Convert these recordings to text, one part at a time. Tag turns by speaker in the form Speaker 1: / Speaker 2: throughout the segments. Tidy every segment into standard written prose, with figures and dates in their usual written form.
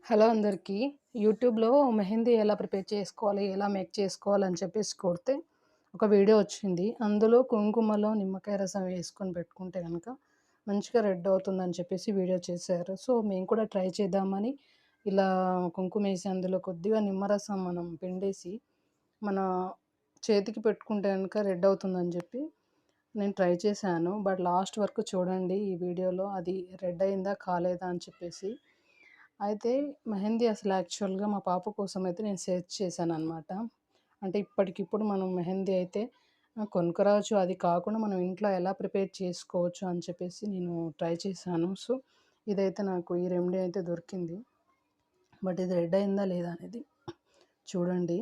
Speaker 1: Hello అందరికీ. యూట్యూబ్‌లో మెహందీ ఎలా ప్రిపేర్ చేసుకోవాలి, ఎలా మేక్ చేసుకోవాలని చెప్పేసి కొడితే ఒక వీడియో వచ్చింది. అందులో కుంకుమలో నిమ్మకాయ రసం వేసుకొని పెట్టుకుంటే గనక మంచిగా రెడ్ అవుతుందని చెప్పేసి వీడియో చేశారు. సో, మేము కూడా ట్రై చేద్దామని ఇలా కుంకుమేసి అందులో కొద్దిగా నిమ్మరసం మనం పిండేసి మన చేతికి పెట్టుకుంటే గనక రెడ్ అవుతుందని చెప్పి నేను ట్రై చేశాను. బట్ లాస్ట్ వరకు చూడండి ఈ వీడియోలో అది రెడ్ అయిందా? కాలేదా? అని చెప్పేసి. అయితే మెహందీ అసలు యాక్చువల్‌గా మా పాప కోసమయితే నేను సెర్చ్ చేశాననమాట. అంటే ఇప్పటికిప్పుడు మనం మెహందీ అయితే కొనుక్కరావచ్చు. అది కాకుండా మనం ఇంట్లో ఎలా ప్రిపేర్ చేసుకోవచ్చు అని చెప్పేసి నేను ట్రై చేశాను. సో, ఇదైతే నాకు ఈ రెమెడీ అయితే దొరికింది. బట్ ఇది రెడ్ అయిందా లేదా అనేది చూడండి.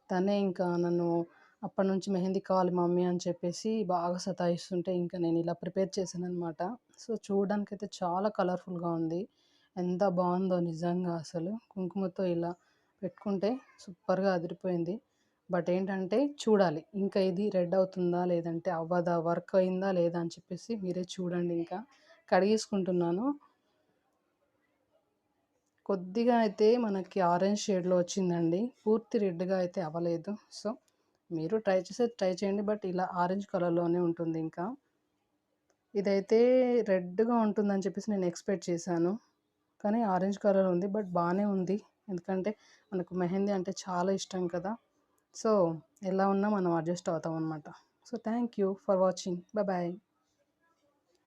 Speaker 1: తనే ఇంకా నన్ను అప్పటినుంచి మెహందీ కావాలి మమ్మీ అని చెప్పేసి బాగా సతాయిస్తుంటే ఇంకా నేను ఇలా ప్రిపేర్ చేశాననమాట. సో, చూడడానికైతే చాలా కలర్‌ఫుల్‌గా ఉంది. ఎంత బావుందో నిజంగా అసలు. కుంకుమతో ఇలా పెట్టుకుంటే సూపర్‌గా అదిరిపోయింది. బట్ ఏంటంటే చూడాలి. ఇంకా ఇది రెడ్ అవుతుందా? లేదంటే అవ్వదా? వర్క్ అయిందా? లేదా? అని చెప్పేసి మీరే చూడండి ఇంకా. కడిగేసుకుంటున్నాను. కొద్దిగా అయితే మనకి ఆరెంజ్ షేడ్‌లో వచ్చిందండి. పూర్తి రెడ్‌గా అయితే అవ్వలేదు. సో, మీరు ట్రై చేస్తే ట్రై చేయండి. బట్ ఇలా ఆరెంజ్ కలర్‌లోనే ఉంటుందింకా. ఇదైతే రెడ్‌గా ఉంటుందని చెప్పేసి నేను ఎక్స్‌పెక్ట్ చేశాను. కానీ ఆరెంజ్ కలర్ ఉంది. బట్ బానే ఉంది. ఎందుకంటే మనకు మెహందీ అంటే చాలా ఇష్టం కదా! సో, ఎలా ఉన్నా మనం అడ్జస్ట్ అవుతామనమాట. So, thank you for watching. Bye.